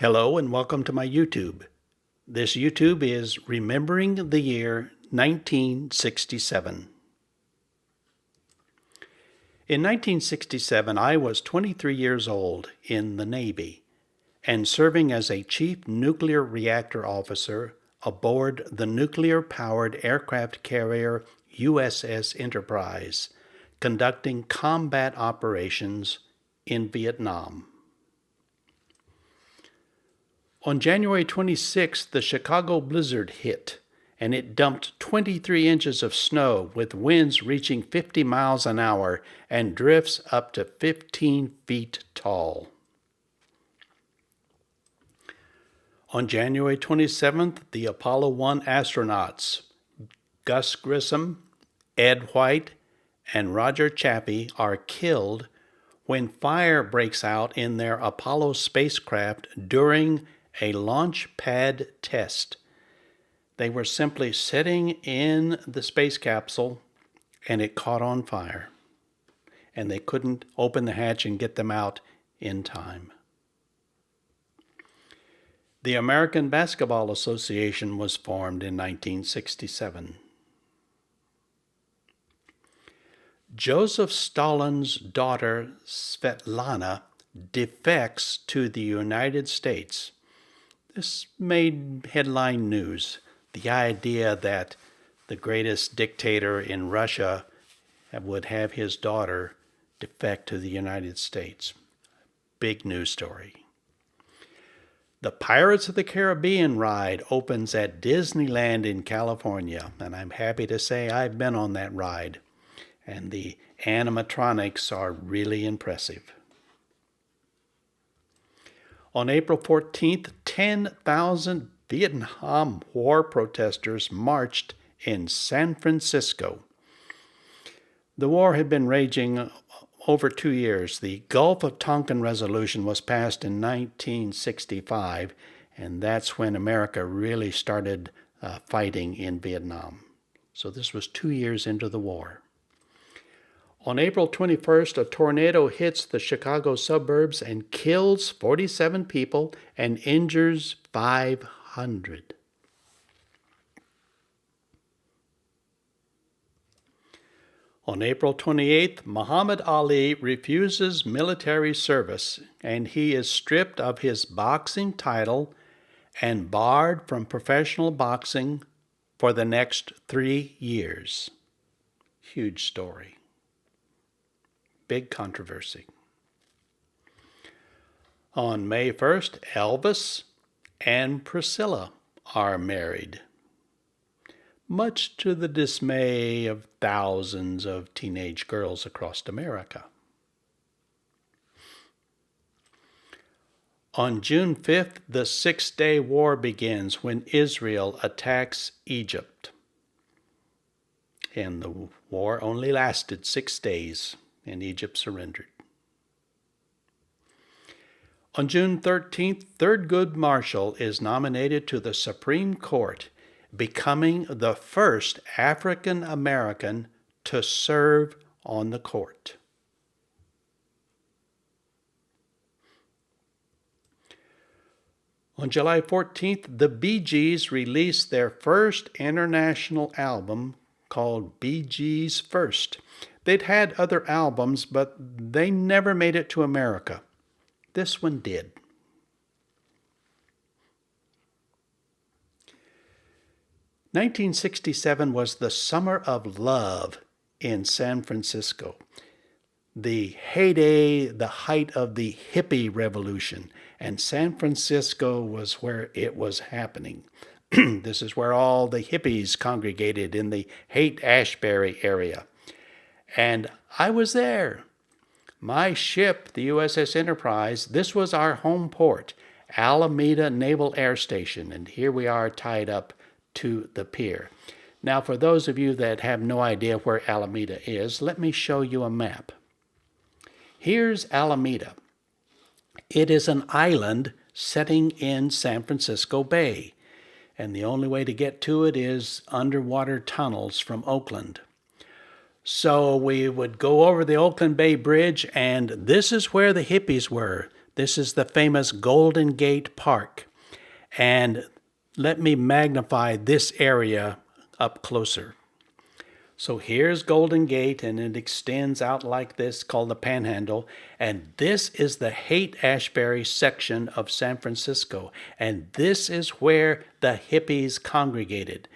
Hello and welcome to my YouTube. This YouTube is Remembering the Year 1967. In 1967, I was 23 years old in the Navy and serving as a chief nuclear reactor officer aboard the nuclear-powered aircraft carrier USS Enterprise, conducting combat operations in Vietnam. On January 26th, the Chicago blizzard hit, and it dumped 23 inches of snow with winds reaching 50 miles an hour and drifts up to 15 feet tall. On January 27th, the Apollo 1 astronauts, Gus Grissom, Ed White, and Roger Chaffee, are killed when fire breaks out in their Apollo spacecraft during a launch pad test. They were simply sitting in the space capsule and it caught on fire, and they couldn't open the hatch and get them out in time. The American Basketball Association was formed in 1967. Joseph Stalin's daughter Svetlana defects to the United States. This made headline news. The idea that the greatest dictator in Russia would have his daughter defect to the United States. Big news story. The Pirates of the Caribbean ride opens at Disneyland in California, and I'm happy to say I've been on that ride, and the animatronics are really impressive. On April 14th, 10,000 Vietnam War protesters marched in San Francisco. The war had been raging over 2 years. The Gulf of Tonkin Resolution was passed in 1965, and that's when America really started fighting in Vietnam. So this was 2 years into the war. On April 21st, a tornado hits the Chicago suburbs and kills 47 people and injures 500. On April 28th, Muhammad Ali refuses military service, and he is stripped of his boxing title and barred from professional boxing for the next 3 years. Huge story. Big controversy. On May 1st, Elvis and Priscilla are married, much to the dismay of thousands of teenage girls across America. On June 5th, the Six-Day War begins when Israel attacks Egypt. And the war only lasted 6 days, and Egypt surrendered. On June 13th, Thurgood Marshall is nominated to the Supreme Court, becoming the first African American to serve on the court. On July 14th, the Bee Gees released their first international album called Bee Gees First. They'd had other albums, but they never made it to America. This one did. "1967 was the summer of love in San Francisco. The heyday, the height of the hippie revolution, and San Francisco was where it was happening. This is where all the hippies congregated in the Haight-Ashbury area. And I was there. My ship, the USS Enterprise, this was our home port, Alameda Naval Air Station, and here we are tied up to the pier. Now, for those of you that have no idea where Alameda is, let me show you a map. Here's Alameda. It is an island setting in San Francisco Bay, and the only way to get to it is underwater tunnels from Oakland. So we would go over the Oakland Bay Bridge, and this is where the hippies were, This is the famous Golden Gate Park. And let me magnify this area up closer. So here's Golden Gate, and it extends out like this, called the Panhandle. And this is the Haight-Ashbury section of San Francisco. And this is where the hippies congregated,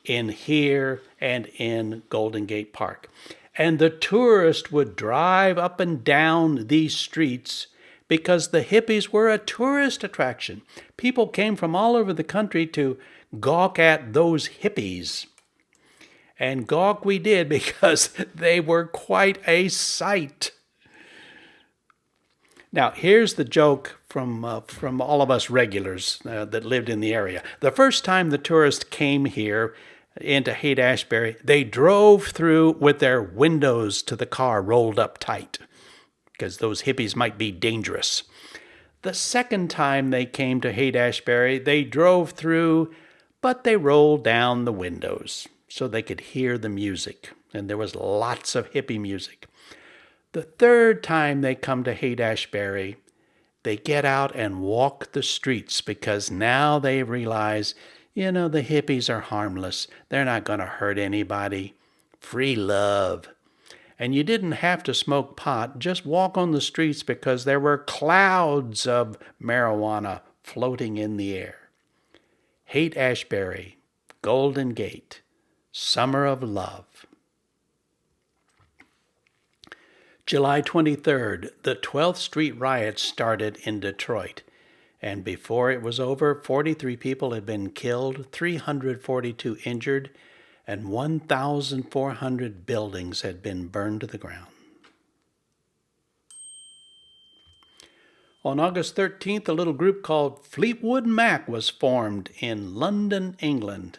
in here and in Golden Gate Park. And the tourists would drive up and down these streets because the hippies were a tourist attraction. People came from all over the country to gawk at those hippies. And gawk we did because they were quite a sight. Now, here's the joke from all of us regulars that lived in the area. The first time the tourists came here into Haight-Ashbury, they drove through with their windows to the car rolled up tight because those hippies might be dangerous. The second time they came to Haight-Ashbury, they drove through, but they rolled down the windows so they could hear the music, and there was lots of hippie music. The third time they come to Haight-Ashbury, they get out and walk the streets because now they realize, the hippies are harmless. They're not going to hurt anybody. Free love. And you didn't have to smoke pot, just walk on the streets because there were clouds of marijuana floating in the air. Haight-Ashbury, Golden Gate, Summer of Love. July 23rd, the 12th Street riots started in Detroit. And before it was over, 43 people had been killed, 342 injured, and 1,400 buildings had been burned to the ground. On August 13th, a little group called Fleetwood Mac was formed in London, England.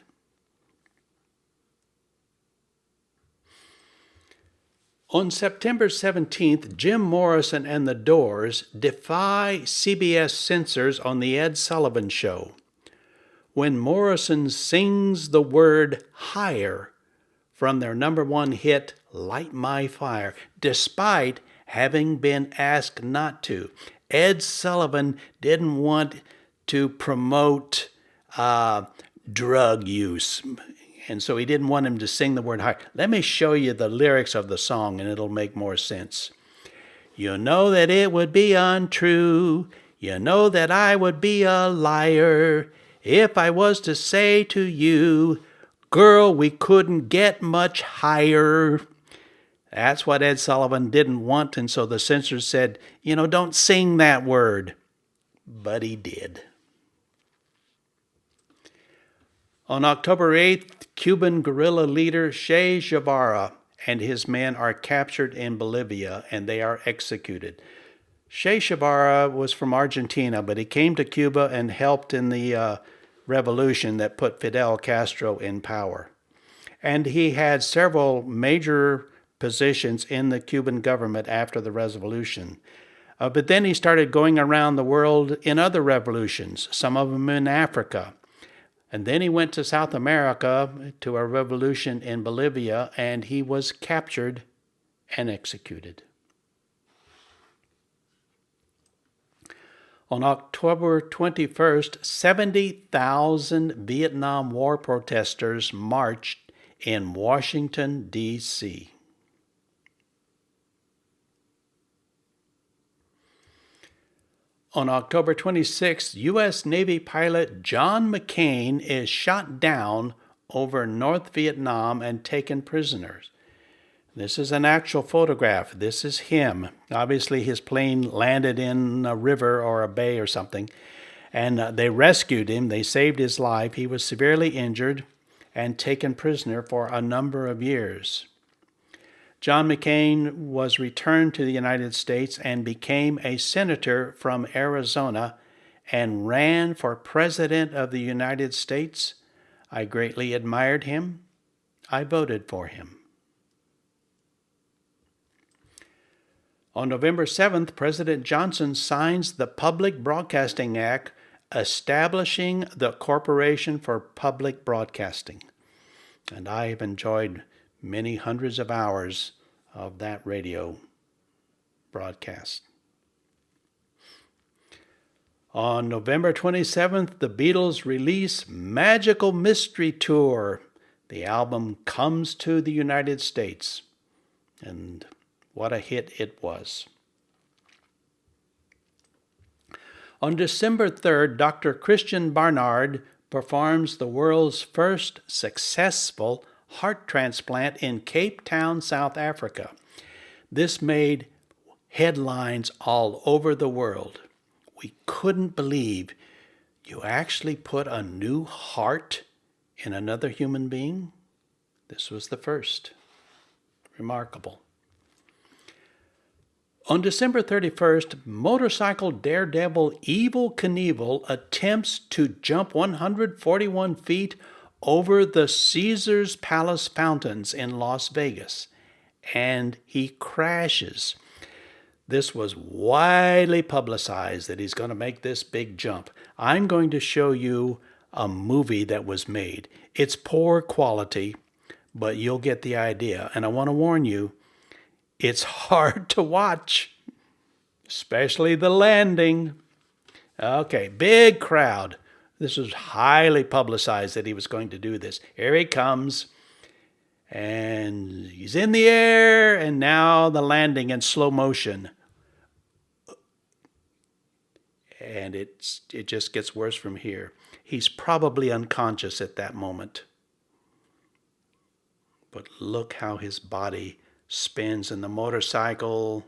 On September 17th, Jim Morrison and the Doors defy CBS censors on The Ed Sullivan Show when Morrison sings the word higher from their number one hit, Light My Fire, despite having been asked not to. Ed Sullivan didn't want to promote drug use, and so he didn't want him to sing the word higher. Let me show you the lyrics of the song, and it'll make more sense. You know that it would be untrue. You know that I would be a liar if I was to say to you, girl, we couldn't get much higher. That's what Ed Sullivan didn't want, and so the censors said, don't sing that word. But he did. On October 8th, Cuban guerrilla leader Che Guevara and his men are captured in Bolivia, and they are executed. Che Guevara was from Argentina, but he came to Cuba and helped in the revolution that put Fidel Castro in power. And he had several major positions in the Cuban government after the revolution. But then he started going around the world in other revolutions, some of them in Africa. And then he went to South America to a revolution in Bolivia, and he was captured and executed. On October 21st, 70,000 Vietnam War protesters marched in Washington, D.C. On October 26th, U.S. Navy pilot John McCain is shot down over North Vietnam and taken prisoners. This is an actual photograph. This is him. Obviously, his plane landed in a river or a bay or something, and they rescued him. They saved his life. He was severely injured and taken prisoner for a number of years. John McCain was returned to the United States and became a senator from Arizona and ran for President of the United States. I greatly admired him. I voted for him. On November 7th, President Johnson signs the Public Broadcasting Act, establishing the Corporation for Public Broadcasting. And I have enjoyed many hundreds of hours of that radio broadcast. On November 27th, the Beatles release Magical Mystery Tour. The album comes to the United States, and what a hit it was. On December 3rd, Dr. Christian Barnard performs the world's first successful heart transplant in Cape Town, South Africa. This made headlines all over the world. We couldn't believe you actually put a new heart in another human being. This was the first. Remarkable. On December 31st, motorcycle daredevil Evel Knievel attempts to jump 141 feet over the Caesars Palace fountains in Las Vegas, and he crashes. This was widely publicized that he's going to make this big jump. I'm going to show you a movie that was made. It's poor quality, but you'll get the idea. And I want to warn you, it's hard to watch, especially the landing. Okay, big crowd. This was highly publicized that he was going to do this. Here he comes. And he's in the air, and now the landing in slow motion. And it just gets worse from here. He's probably unconscious at that moment. But look how his body spins in the motorcycle.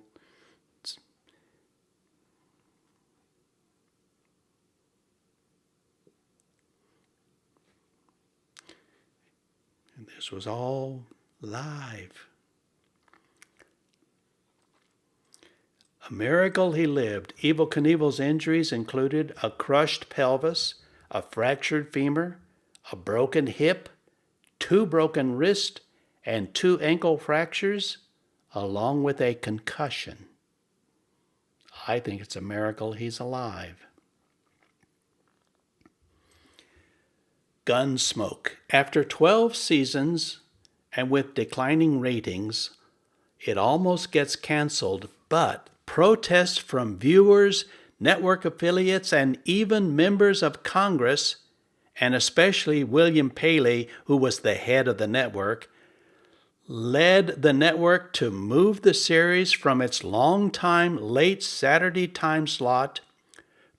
And this was all live. A miracle he lived. Evel Knievel's injuries included a crushed pelvis, a fractured femur, a broken hip, 2 broken wrists, and 2 ankle fractures, along with a concussion. I think it's a miracle he's alive. Gunsmoke. After 12 seasons and with declining ratings, it almost gets canceled, but protests from viewers, network affiliates, and even members of Congress, and especially William Paley, who was the head of the network, led the network to move the series from its long-time late Saturday time slot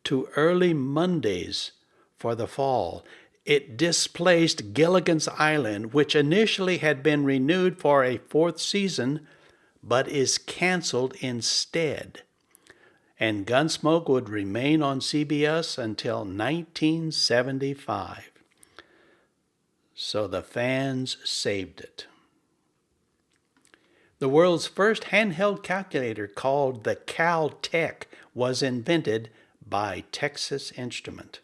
to early Mondays for the fall. It displaced Gilligan's Island, which initially had been renewed for a 4th season, but is canceled instead. And Gunsmoke would remain on CBS until 1975. So the fans saved it. The world's first handheld calculator, called the Caltech, was invented by Texas Instrument.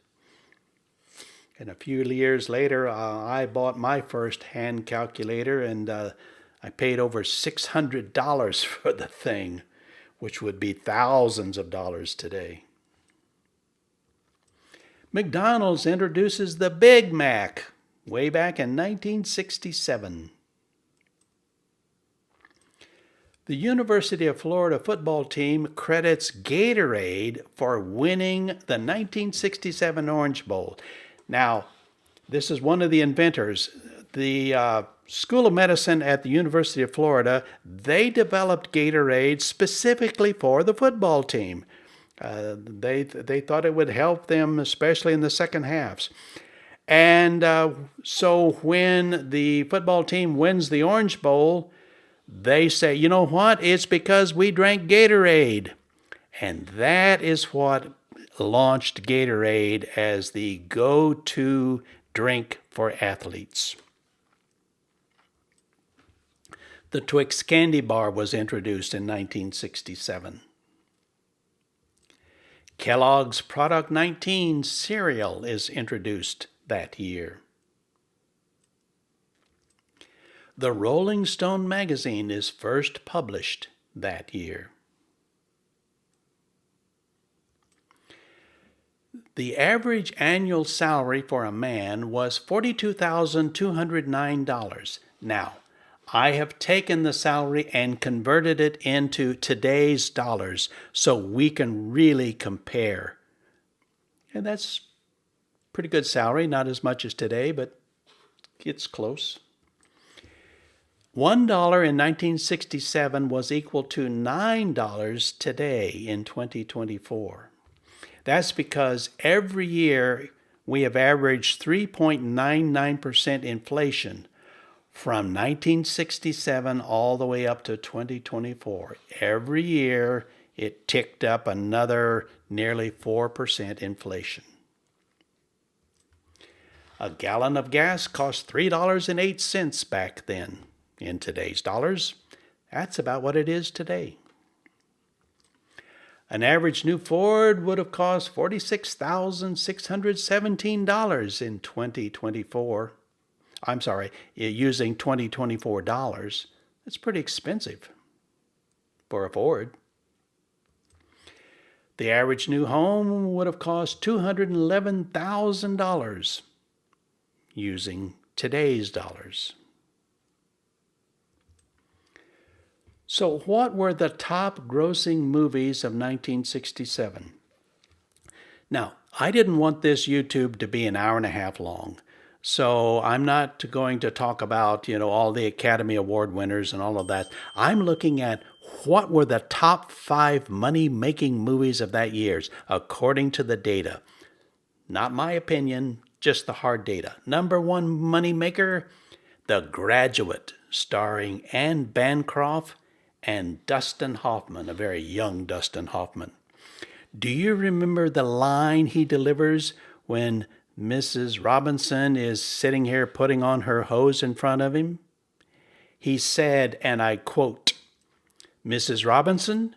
And a few years later, I bought my first hand calculator, and I paid over $600 for the thing, which would be thousands of dollars today. McDonald's introduces the Big Mac way back in 1967. The University of Florida football team credits Gatorade for winning the 1967 Orange Bowl. Now, this is one of the inventors. The School of Medicine at the University of Florida, they developed Gatorade specifically for the football team. They thought it would help them, especially in the second halves. And so when the football team wins the Orange Bowl, they say, you know what? It's because we drank Gatorade. And that is what launched Gatorade as the go-to drink for athletes. The Twix candy bar was introduced in 1967. Kellogg's Product 19 cereal is introduced that year. The Rolling Stone magazine is first published that year. The average annual salary for a man was $42,209. Now, I have taken the salary and converted it into today's dollars so we can really compare. And that's pretty good salary, not as much as today, but it's close. $1 in 1967 was equal to $9 today in 2024. That's because every year we have averaged 3.99% inflation from 1967 all the way up to 2024. Every year it ticked up another nearly 4% inflation. A gallon of gas cost $3.08 back then. In today's dollars, that's about what it is today. An average new Ford would have cost $46,617 in 2024. I'm sorry, using 2024 dollars. That's pretty expensive for a Ford. The average new home would have cost $211,000 using today's dollars. So what were the top grossing movies of 1967? Now, I didn't want this YouTube to be an hour and a half long, so I'm not going to talk about, all the Academy Award winners and all of that. I'm looking at what were the top 5 money-making movies of that year, according to the data. Not my opinion, just the hard data. Number 1 moneymaker, The Graduate, starring Anne Bancroft and Dustin Hoffman, a very young Dustin Hoffman. Do you remember the line he delivers when Mrs. Robinson is sitting here putting on her hose in front of him? He said, and I quote, "Mrs. Robinson,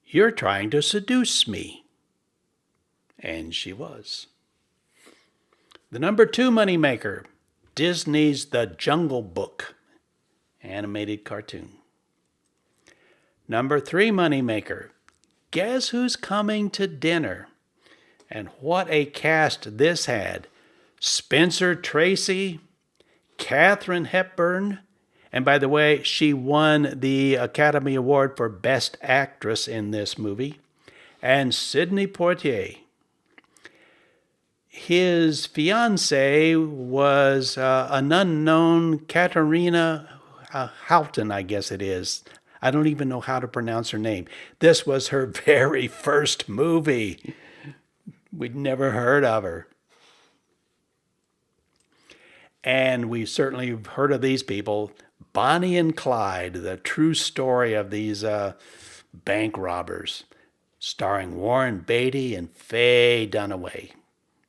you're trying to seduce me." And she was. The number 2 moneymaker, Disney's The Jungle Book, animated cartoon. Number 3 moneymaker, Guess Who's Coming to Dinner? And what a cast this had. Spencer Tracy, Katharine Hepburn, and by the way, she won the Academy Award for Best Actress in this movie, and Sidney Poitier. His fiancée was an unknown Katarina Houghton, I guess it is. I don't even know how to pronounce her name. This was her very first movie. We'd never heard of her. And we certainly have heard of these people. Bonnie and Clyde, the true story of these bank robbers, starring Warren Beatty and Faye Dunaway.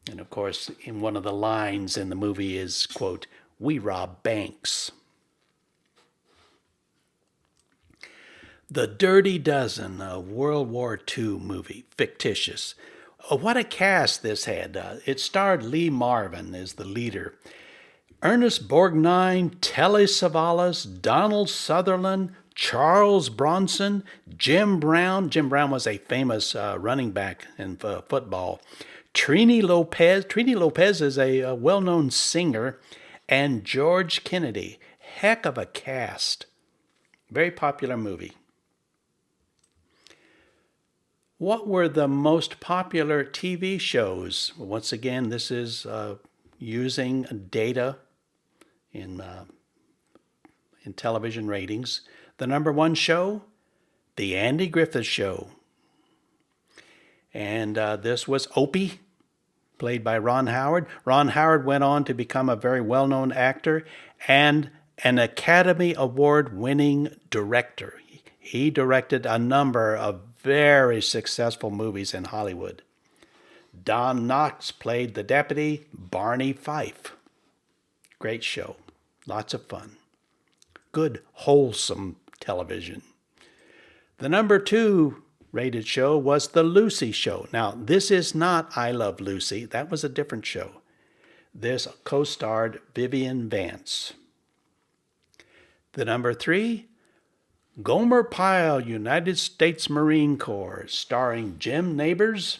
And of course, in one of the lines in the movie is, quote, "We rob banks." The Dirty Dozen, a World War II movie, fictitious. What a cast this had. It starred Lee Marvin as the leader. Ernest Borgnine, Telly Savalas, Donald Sutherland, Charles Bronson, Jim Brown. Jim Brown was a famous running back in football. Trini Lopez. Trini Lopez is a well-known singer. And George Kennedy. Heck of a cast. Very popular movie. What were the most popular TV shows? Once again, this is using data in television ratings. The number 1 show, The Andy Griffith Show. And this was Opie, played by Ron Howard. Ron Howard went on to become a very well-known actor and an Academy Award-winning director. He directed a number of very successful movies in Hollywood. Don Knotts played the deputy, Barney Fife. Great show. Lots of fun. Good, wholesome television. The number 2 rated show was The Lucy Show. Now, this is not I Love Lucy. That was a different show. This co-starred Vivian Vance. The number 3, Gomer Pyle, United States Marine Corps, starring Jim Nabors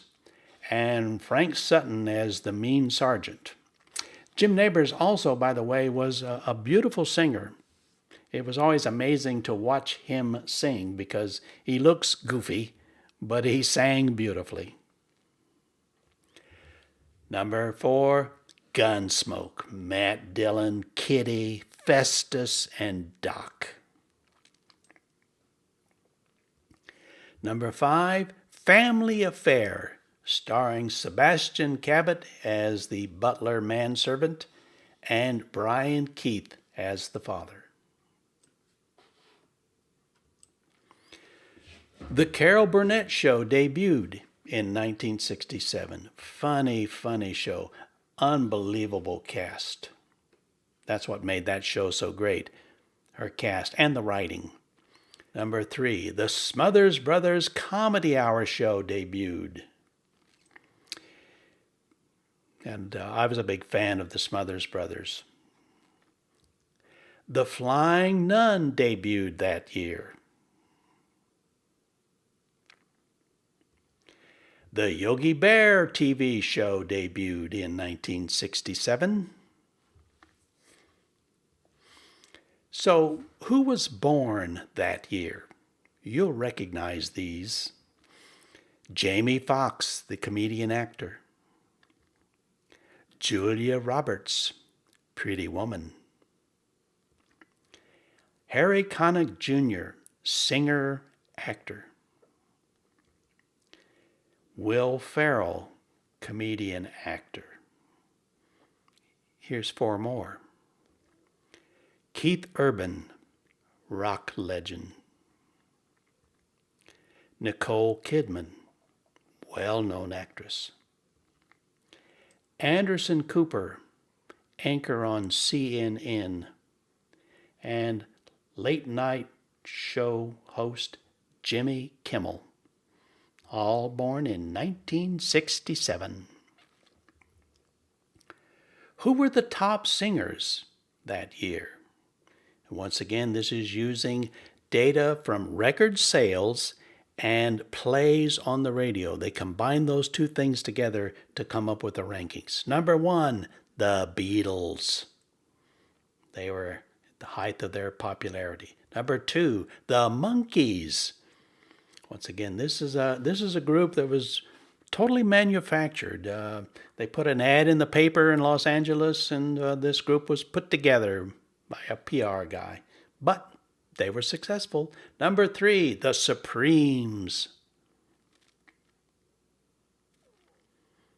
and Frank Sutton as the mean sergeant. Jim Nabors also, by the way, was a beautiful singer. It was always amazing to watch him sing because he looks goofy, but he sang beautifully. Number 4, Gunsmoke. Matt Dillon, Kitty, Festus, and Doc. Number 5, Family Affair, starring Sebastian Cabot as the butler manservant and Brian Keith as the father. The Carol Burnett Show debuted in 1967. Funny show. Unbelievable cast. That's what made that show so great. Her cast and the writing. Number 3, the Smothers Brothers Comedy Hour Show debuted. And I was a big fan of the Smothers Brothers. The Flying Nun debuted that year. The Yogi Bear TV show debuted in 1967. So, who was born that year? You'll recognize these. Jamie Foxx, the comedian actor. Julia Roberts, Pretty Woman. Harry Connick Jr., singer, actor. Will Ferrell, comedian, actor. Here's 4 more. Keith Urban, rock legend. Nicole Kidman, well-known actress. Anderson Cooper, anchor on CNN. And late night show host Jimmy Kimmel, all born in 1967. Who were the top singers that year? Once again, this is using data from record sales and plays on the radio. They combine those two things together to come up with the rankings. Number 1, the Beatles. They were at the height of their popularity. Number 2, the Monkees. Once again, this is a group that was totally manufactured. They put an ad in the paper in Los Angeles, and this group was put together by a PR guy. But they were successful. Number 3, the Supremes.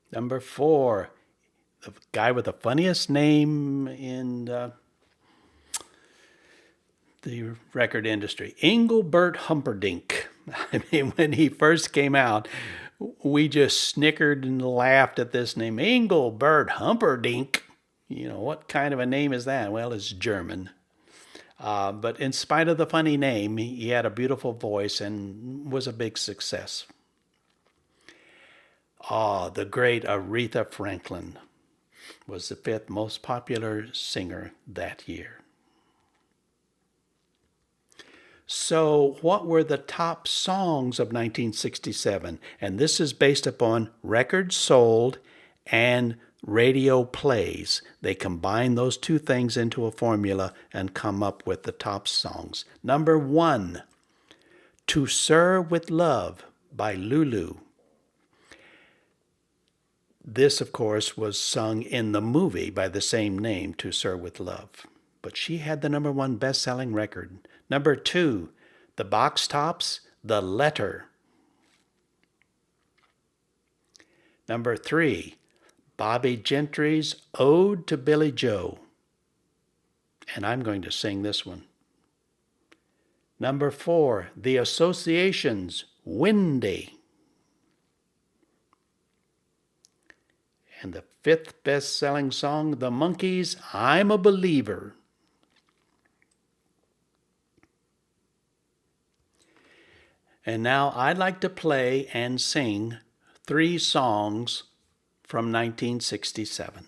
Number 4, the guy with the funniest name in the record industry, Engelbert Humperdinck. I mean, when he first came out, we just snickered and laughed at this name, Engelbert Humperdinck. You know, what kind of a name is that? Well, it's German. But in spite of the funny name, he had a beautiful voice and was a big success. The great Aretha Franklin was the 5th most popular singer that year. So what were the top songs of 1967? And this is based upon records sold and radio plays. They combine those two things into a formula and come up with the top songs. Number 1, To Sir with Love by Lulu. This, of course, was sung in the movie by the same name, To Sir with Love. But she had the number 1 best-selling record. Number 2, The Box Tops, The Letter. Number 3, Bobby Gentry's Ode to Billy Joe. And I'm going to sing this one. Number 4, The Association's Windy. And the 5th best-selling song, The Monkees' I'm a Believer. And now I'd like to play and sing 3 songs from 1967.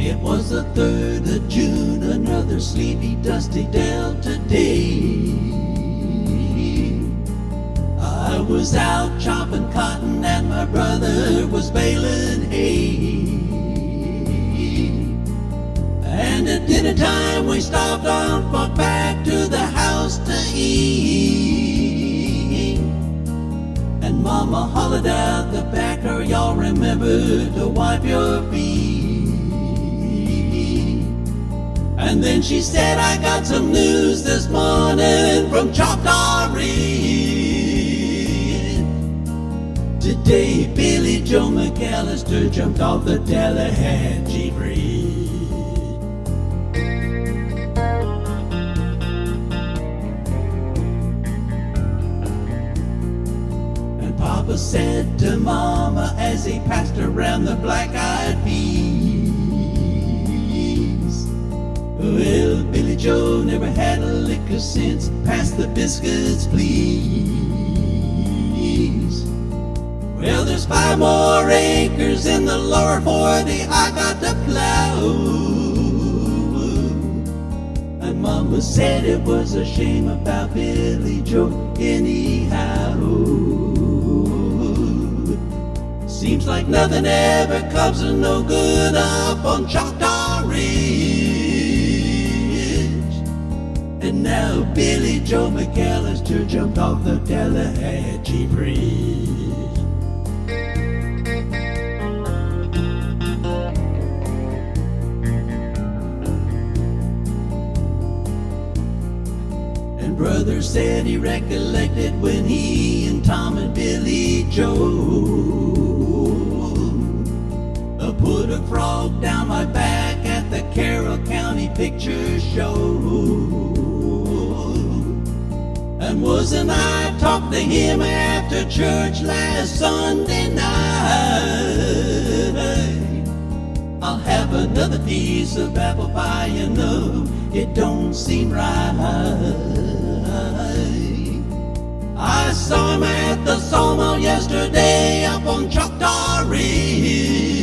It was the 3rd of June sleepy, dusty Delta day. I was out chopping cotton and my brother was baling hay. And at dinner time we stopped on, walked back to the house to eat. And Mama hollered out the back door, y'all remember to wipe your feet. And then she said, I got some news this morning from Choctaw Ridge. Today Billy Joe McAllister jumped off the Tallahatchie Bridge. Papa said to Mama as he passed around the black-eyed peas, well, Billy Joe never had a lick of sense. Pass the biscuits, please. Well, there's 5 more acres in the lower 40 I got to plow. And Mama said it was a shame about Billy Joe anyhow. Seems like nothing ever comes to no good up on Choctaw Ridge. And now Billy Joe McAllister jumped off the Tallahatchie Bridge. And Brother said he recollected when he and Tom and Billy Joe put a frog down my back at the Carroll County Picture Show. And wasn't I talking to him after church last Sunday night? I'll have another piece of apple pie, you know, it don't seem right. I saw him at the sawmill yesterday up on Choctaw Ridge.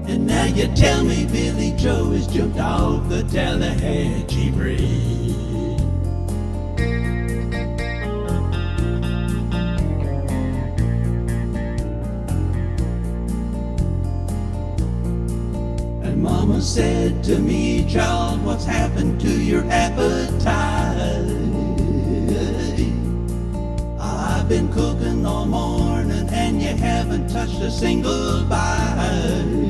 And now you tell me Billy Joe has jumped off the Tallahatchie Bridge. And Mama said to me, child, what's happened to your appetite? I've been cooking all morning and you haven't touched a single bite.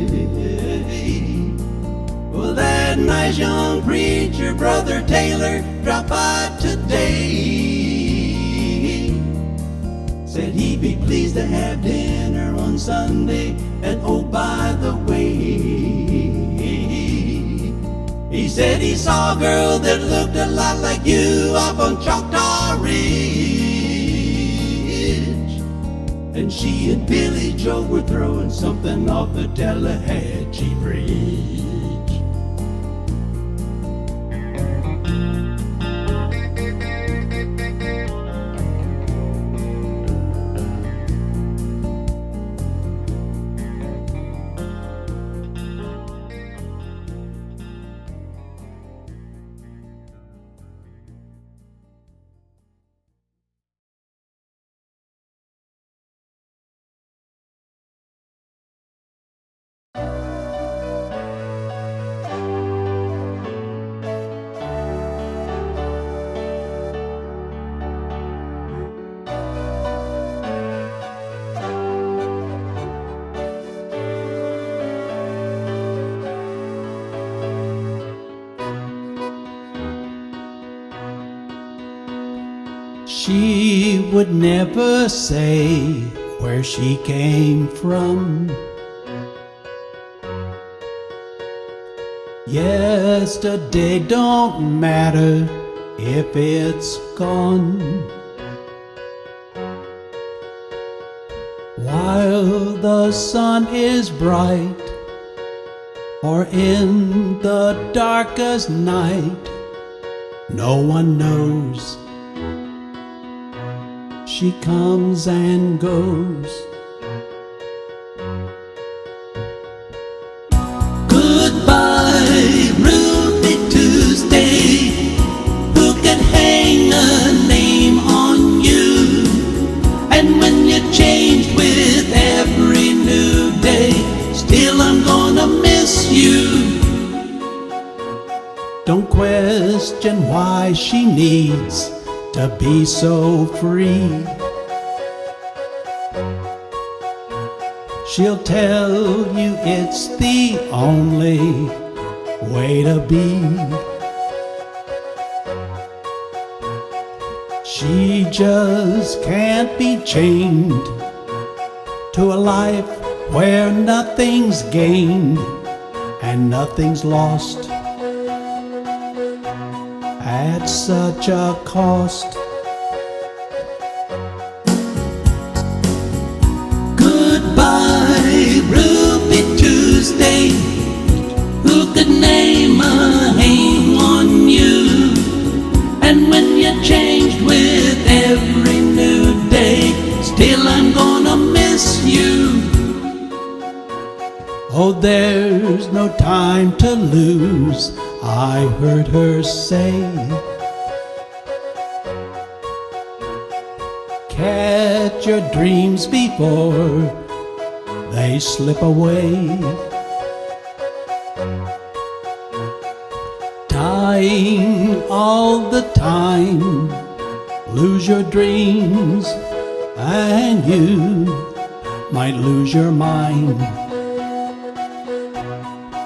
Well, that nice young preacher, Brother Taylor, dropped by today. Said he'd be pleased to have dinner on Sunday. And oh, by the way, he said he saw a girl that looked a lot like you up on Choctaw Ridge. And she and Billy Joe were throwing something off the Tallahatchie Bridge. She would never say where she came from. Yesterday don't matter if it's gone. While the sun is bright, or in the darkest night, no one knows. She comes and goes. Goodbye, Don't question why she needs to be so free. She'll tell you it's the only way to be. She just can't be chained to a life where nothing's gained and nothing's lost at such a cost. Goodbye, Ruby Tuesday. Who could name a name on you? And when you're changed with every new day, still I'm gonna miss you. Oh, there's no time to lose, I heard her say. Catch your dreams before they slip away. Dying all the time, lose your dreams, and you might lose your mind.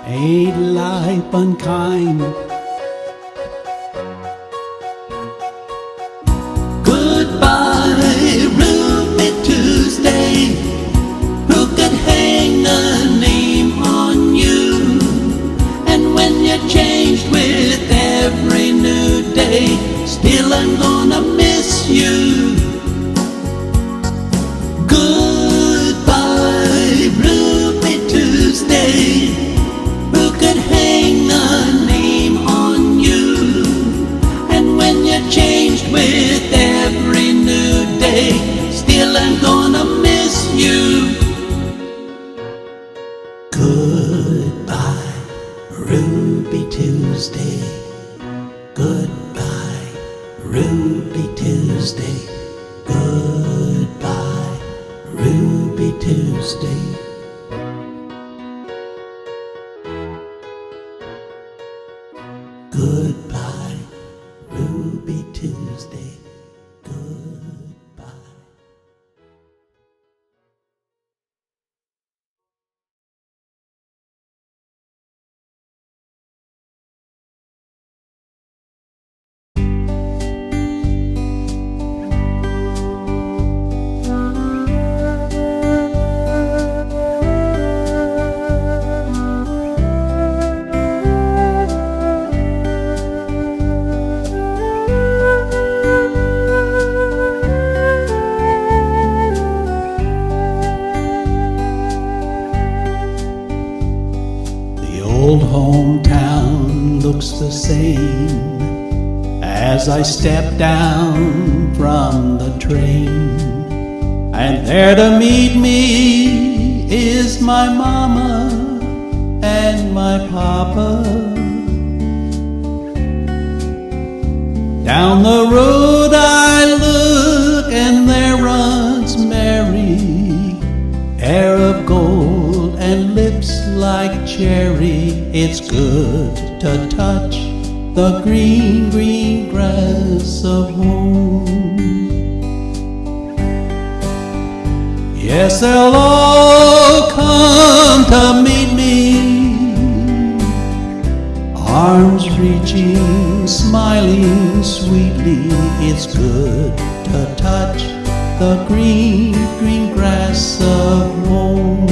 Ain't life unkind? Goodbye, Ruby Tuesday. Who could hang a name on you? And when you're changed with every new day, still I'm gonna miss you. Goodbye, Ruby Tuesday. Who could hang a name on you? And when you're changed with every new day, still I'm gonna miss you. Goodbye, Ruby Tuesday. Goodbye, Ruby Tuesday. Goodbye, Ruby Tuesday. Goodbye, Ruby Tuesday. Goodbye. Old hometown looks the same as I step down from the train, and there to meet me is my mama and my papa. Down the road I look and there runs Mary, hair of gold and lips like cherry. It's good to touch the green, green grass of home. Yes, they'll all come to meet me, arms reaching, smiling sweetly. It's good to touch the green, green grass of home.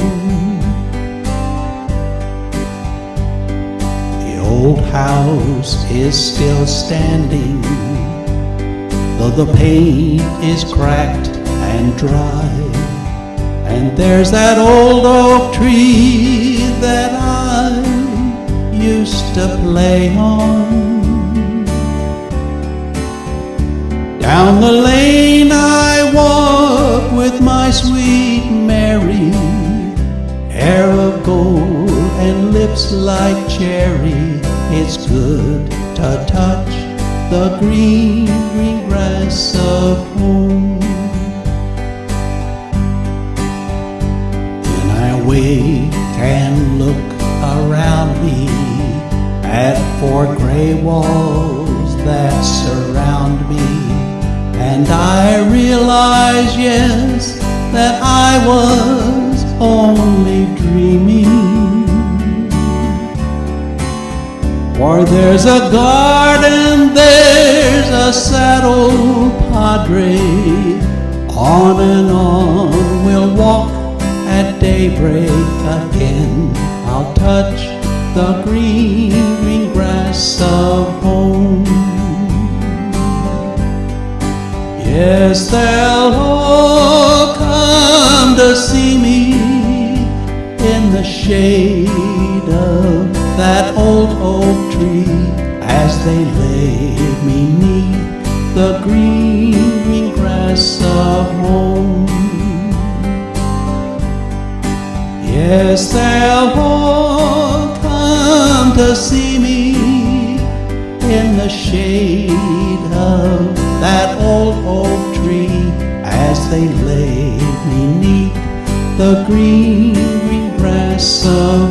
The old house is still standing, though the paint is cracked and dry. And there's that old oak tree that I used to play on. Down the lane I walk with my sweet Mary, hair of gold and lips like cherry. It's good to touch the green, green grass of home. Then I wake and look around me at four gray walls that surround me, and I realize, yes, that I was only dreaming. For there's a garden, there's a sad old padre, on and on we'll walk at daybreak again. I'll touch the green, green grass of home. Yes, they'll all come to see me in the shade of that old oak tree, as they lay me 'neath the green, green grass of home. Yes, they'll all come to see me in the shade of that old oak tree, as they lay me 'neath the green, green grass of